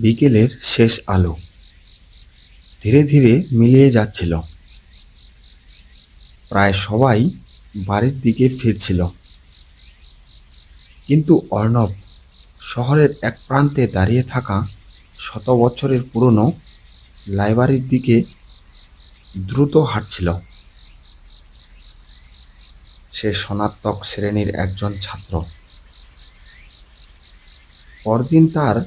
বিকেলের শেষ আলো ধীরে ধীরে মিলিয়ে যাচ্ছিল। প্রায় সবাই বাড়ির দিকে ফিরছিল, কিন্তু অর্ণব শহরের এক প্রান্তে দাঁড়িয়ে থাকা শত বছরের পুরনো লাইব্রেরির দিকে দ্রুত হাঁটছিল। সে স্নাতক শ্রেণীর একজন ছাত্র। পরদিন তার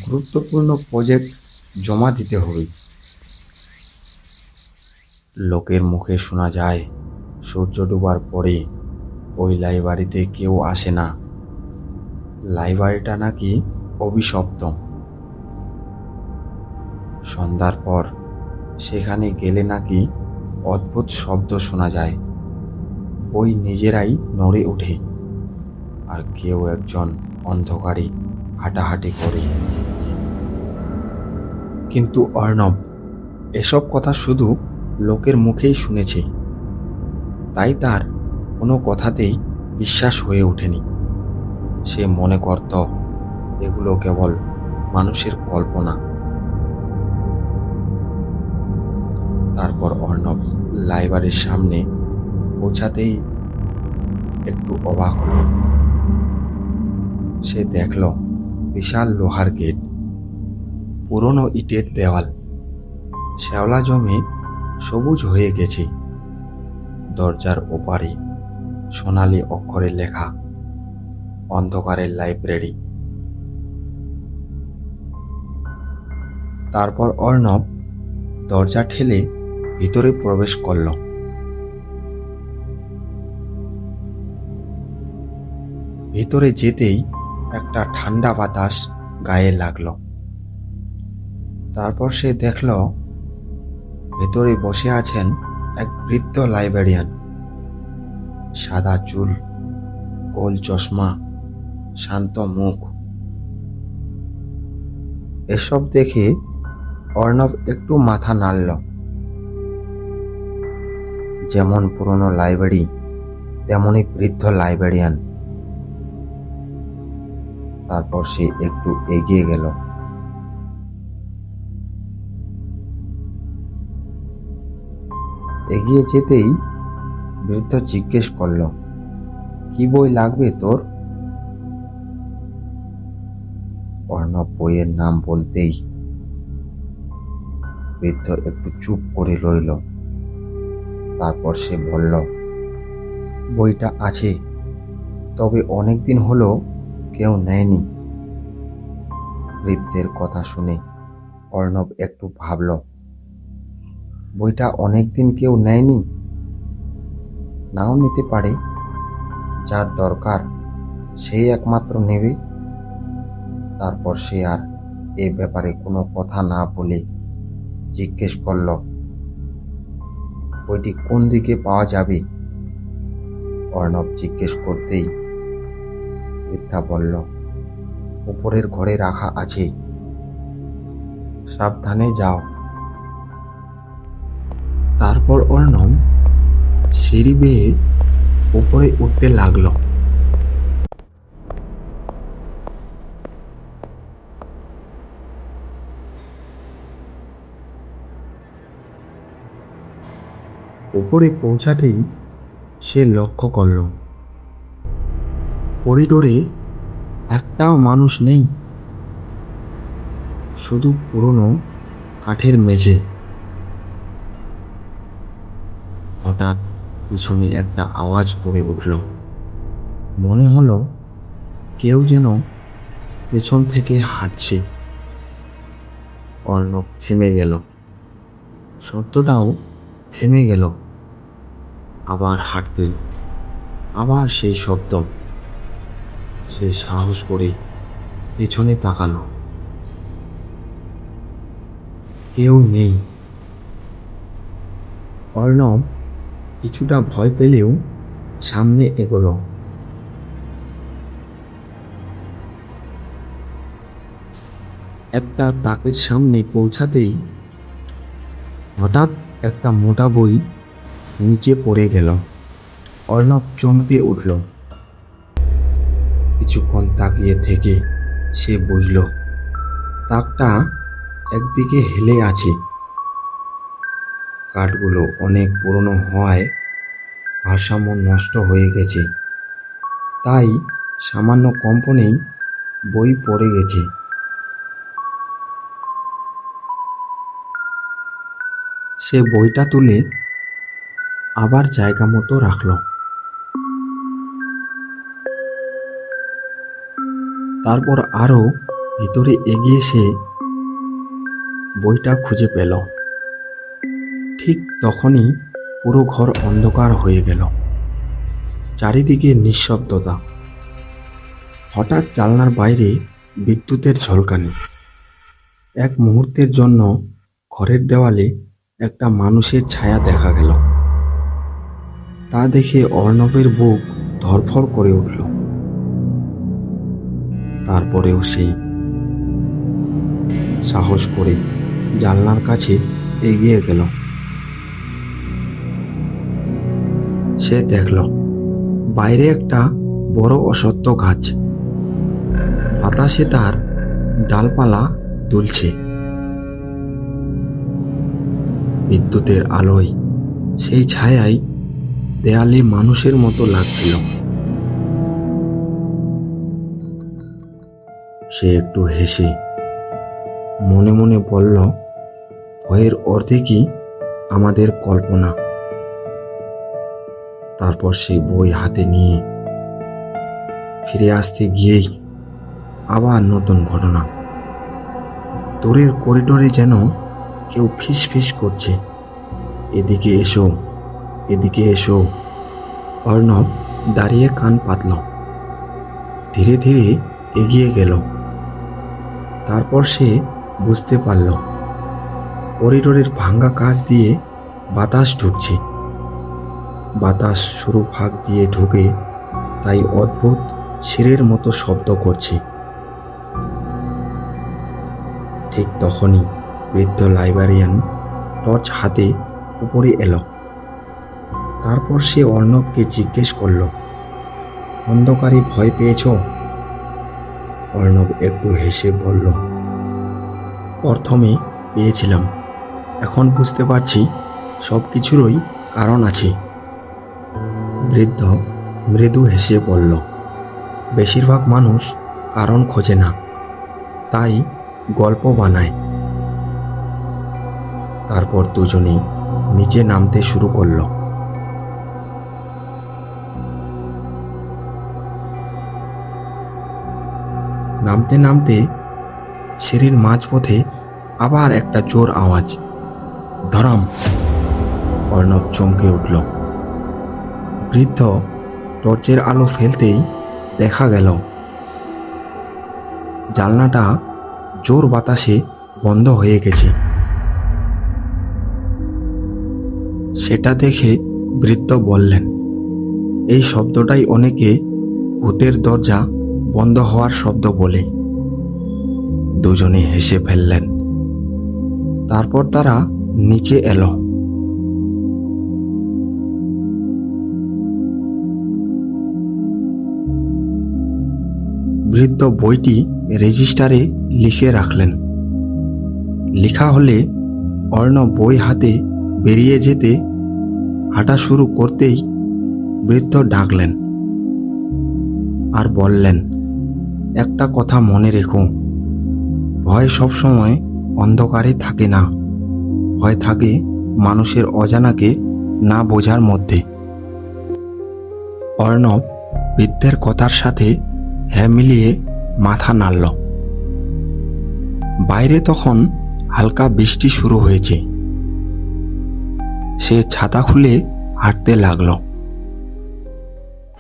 গুরুত্বপূর্ণ প্রজেক্ট জমা দিতে হবে। লোকের মুখে শোনা যায়, সূর্য ডোবার পরে ওই লাইব্রেরিতে কেউ আসে না। লাইব্রেরিটা নাকি অভিশপ্ত। সন্ধ্যার পর সেখানে গেলে নাকি অদ্ভুত শব্দ শোনা যায়। বই নিজেরাই নড়ে ওঠে, আর কেউ একজন অন্ধকারে হাঁটাহাঁটি করে। কিন্তু অর্ণব এসব কথা শুধু লোকের মুখেই শুনেছে, তাই তার কোনো কথাতেই বিশ্বাস হয়ে ওঠেনি। সে মনে করত এগুলো কেবল মানুষের কল্পনা। তারপর অর্ণব লাইব্রেরির সামনে পৌঁছাতেই একটু অবাক হলো। সে দেখল বিশাল লোহার গেট, পুরনো ইটের দেওয়াল, শ্যাওলা জমে সবুজ হয়ে গেছে। দরজার ওপারে সোনালি অক্ষরে লেখা, অন্ধকারের লাইব্রেরি। তারপর অর্ণব দরজা ঠেলে ভিতরে প্রবেশ করল। ভিতরে যেতেই একটা ঠান্ডা বাতাস গায়ে লাগলো। তারপর সে দেখল ভেতরে বসে আছেন এক বৃদ্ধ লাইব্রেরিয়ান। সাদা চুল, গোল চশমা, শান্ত মুখ। এসব দেখে অর্ণব একটু মাথা নাড়ল। যেমন পুরনো লাইব্রেরি, তেমনই বৃদ্ধ লাইব্রেরিয়ান। তারপর সে একটু এগিয়ে গেল। এগিয়ে যেতেই বৃদ্ধ জিজ্ঞেস করল, কি বই লাগবে তোর? অর্ণব বইয়ের নাম বলতেই বৃদ্ধ একটু চুপ করে রইল। তারপর সে বলল, বইটা আছে, তবে অনেকদিন হলো কেউ নেয়নি। বৃদ্ধের কথা শুনে অর্ণব একটু ভাবল, বইটা অনেকদিন কেউ নেয়নি, নাও নিতে পারে। যার দরকার সেই একমাত্র নেবে। তারপর সে আর এ ব্যাপারে কোনো কথা না বলে জিজ্ঞেস করল, বইটি কোন দিকে পাওয়া যাবে? অর্ণব জিজ্ঞেস করতেই বৃদ্ধা বলল, উপরের ঘরে রাখা আছে, সাবধানে যাও। তারপর অর্ণব সিঁড়ি বেয়ে উপরে উঠতে লাগলো। উপরে পৌঁছাতেই সে লক্ষ্য করল, করিডোরে একটাও মানুষ নেই, শুধু পুরনো কাঠের মেঝে। হঠাৎ পিছনে একটা আওয়াজ করে উঠল। মনে হলো কেউ যেন পেছন থেকে হাঁটছে। অর্ণব থেমে গেল। শব্দটাও থেমে গেল। আবার হাঁটতে, আবার সেই শব্দ। সে সাহস করে পেছনে তাকালো। কেউ নেই। অর্ণব কিছুটা ভয় পেলেও সামনে এগোলো। একটা তাকের সামনে পৌঁছাতেই হঠাৎ একটা মোটা বই নিচে পড়ে গেল। অর্ণব চমকে উঠল। কিছুক্ষণ তাকিয়ে থেকে সে বুঝল তাকটা একদিকে হেলে আছে। কাঠগুলো অনেক পুরনো হওয়ায় ভারসাম্য নষ্ট হয়ে গেছে, তাই সামান্য কম্পনেই বই পড়ে গেছে। সে বইটা তুলে আবার জায়গা মতো রাখল। তারপর আরো ভিতরে এগিয়ে সে বইটা খুঁজে পেল। ঠিক তখনই পুরো ঘর অন্ধকার হয়ে গেল। চারিদিকে নিঃশব্দতা। হঠাৎ জানলার বাইরে বিদ্যুতের ঝলকানি। এক মুহূর্তের জন্য ঘরের দেওয়ালে একটা মানুষের ছায়া দেখা গেল। তা দেখে অর্ণবের বুক ধড়ফড় করে উঠল। তারপরেও সে সাহস করে জানলার কাছে এগিয়ে গেল। সে দেখল বাইরে একটা বড় অশ্বত্থ গাছ। বাতাসে তার ডালপালা দুলছে। বিদ্যুতের আলোয় সেই ছায়ায় দেয়ালে মানুষের মতো লাগছিল। সে একটু হেসে মনে মনে বলল, ভয়ের অর্ধেকই আমাদের কল্পনা। তারপর সে বই হাতে নিয়ে ফিরে আসতে গিয়েই আবার নতুন ঘটনা। দূরের করিডোরে যেন কেউ ফিস ফিস করছে, এদিকে এসো, এদিকে এসো। অর্ণব দাঁড়িয়ে কান পাতল। ধীরে ধীরে এগিয়ে গেল। তারপর সে বুঝতে পারল করিডোরের ভাঙা কাঁচ দিয়ে বাতাস ঢুকছে। বাতাস সরু ফাঁক দিয়ে ঢুকে তাই অদ্ভুত শিরের মতো শব্দ করছে। ঠিক তখনই বৃদ্ধ লাইব্রেরিয়ান টর্চ হাতে উপরে এলো। তারপর সে অর্ণবকে জিজ্ঞেস করল, অন্ধকারে ভয় পেয়েছ? অর্ণব একটু হেসে বলল, প্রথমে পেয়েছিলাম, এখন বুঝতে পারছি সব কিছুরই কারণ আছে। বৃদ্ধ মৃদু হেসে বলল, বেশিরভাগ মানুষ কারণ খোঁজে না, তাই গল্প বানায়। তারপর দুজনেই নিচে নামতে শুরু করল। নামতে নামতে সিঁড়ির মাঝপথে আবার একটা জোর আওয়াজ, ধরাম। অর্ণব চমকে উঠল। বৃদ্ধ টর্চের আলো ফেলতেই দেখা গেল জানলাটা জোর বাতাসে বন্ধ হয়ে গেছে। সেটা দেখে বৃদ্ধ বললেন, এই শব্দটাই অনেকে ভূতের দরজা বন্ধ হওয়ার শব্দ বলে। দুজনে হেসে ফেললেন। তারপর তারা নিচে এলো। বৃদ্ধ বইটি রেজিস্টারে লিখে রাখলেন। লেখা হলে অর্ণব বই হাতে বেরিয়ে যেতে হাঁটা শুরু করতেই বৃদ্ধ ডাকলেন আর বললেন, একটা কথা মনে রেখো, ভয় সবসময় অন্ধকারে থাকে না, ভয় থাকে মানুষের অজানাকে না বোঝার মধ্যে। অর্ণব বৃদ্ধের কথার সাথে হ্যাঁ মিলিয়ে মাথা নাড়ল। বাইরে তখন হালকা বৃষ্টি শুরু হয়েছে। সে ছাতা খুলে হাঁটতে লাগলো।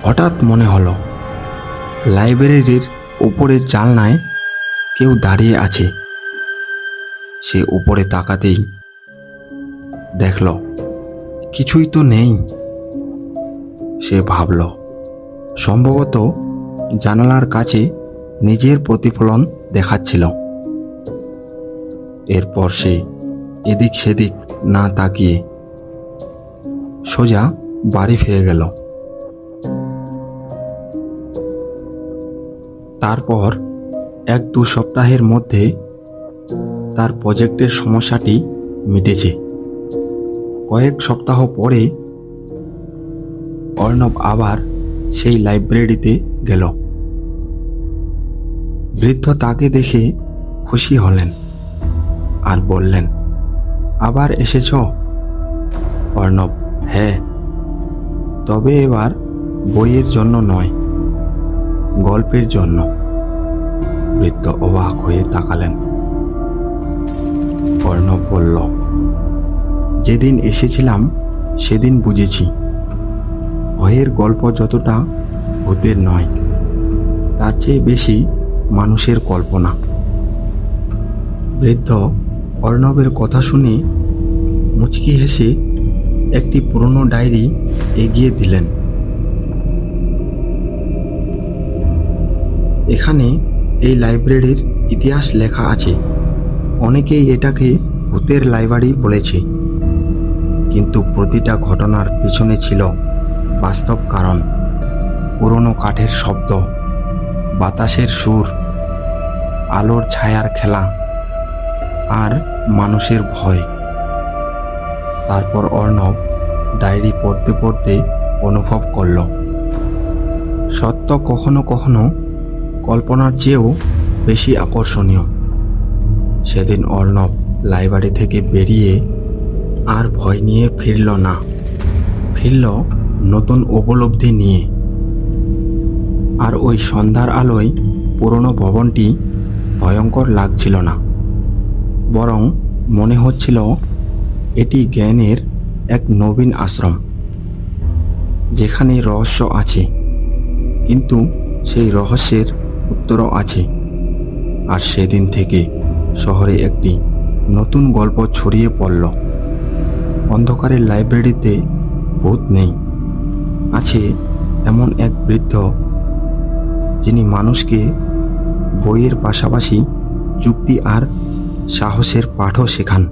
হঠাৎ মনে হলো লাইব্রেরির উপরের জানলায় কেউ দাঁড়িয়ে আছে। সে উপরে তাকাতেই দেখল কিছুই তো নেই। সে ভাবল, সম্ভবত জানালার কাছে নিজের প্রতিফলন দেখাচ্ছিল। এরপর সে এদিক সেদিক না তাকিয়ে সোজা বাড়ি ফিরে গেল। তারপর 1-2 সপ্তাহের মধ্যে তার প্রজেক্টের সমস্যাটি মিটেছে। কয়েক সপ্তাহ পরে অর্ণব আবার সেই লাইব্রেরিতে গেল। বৃদ্ধ তাকে দেখে খুশি হলেন আর বললেন, আবার এসেছ? অর্ণব, হ্যাঁ, তবে এবার বইয়ের জন্য নয়, গল্পের জন্য। বৃদ্ধ অবাক হয়ে তাকালেন। অর্ণব বলল, যেদিন এসেছিলাম সেদিন বুঝেছি, ভয়ের গল্প যতটা ভূতের নয়, তার চেয়ে বেশি মানুষের কল্পনা। বৃদ্ধ অর্ণবের কথা শুনে মুচকি হেসে একটি পুরনো ডায়েরি এগিয়ে দিলেন। এখানে এই লাইব্রেরির ইতিহাস লেখা আছে। অনেকেই এটাকে ভূতের লাইব্রেরি বলেছে, কিন্তু প্রতিটা ঘটনার পিছনে ছিল বাস্তব কারণ। পুরনো কাঠের শব্দ, বাতাসের সুর, আলোর ছায়ার খেলা আর মানুষের ভয়। তারপর অর্ণব ডায়েরি পড়তে পড়তে অনুভব করল, সত্য কখনো কখনো কল্পনার চেয়েও বেশি আকর্ষণীয়। সেদিন অর্ণব লাইব্রেরি থেকে বেরিয়ে আর ভয় নিয়ে ফিরল না, ফিরল নতুন উপলব্ধি নিয়ে। আর ওই সন্ধ্যার আলোয় পুরনো ভবনটি ভয়ঙ্কর লাগছিল না, বরং মনে হচ্ছিল এটি জ্ঞানের এক নবীন আশ্রম, যেখানে রহস্য আছে, কিন্তু সেই রহস্যের উত্তরও আছে। আর সেদিন থেকে শহরে একটি নতুন গল্প ছড়িয়ে পড়ল। অন্ধকারের লাইব্রেরিতে ভূত নেই, আছে এমন এক বৃদ্ধ যিনি মানুষকে বইয়ের পাশাপাশি যুক্তি আর সাহসের পাঠও শেখান।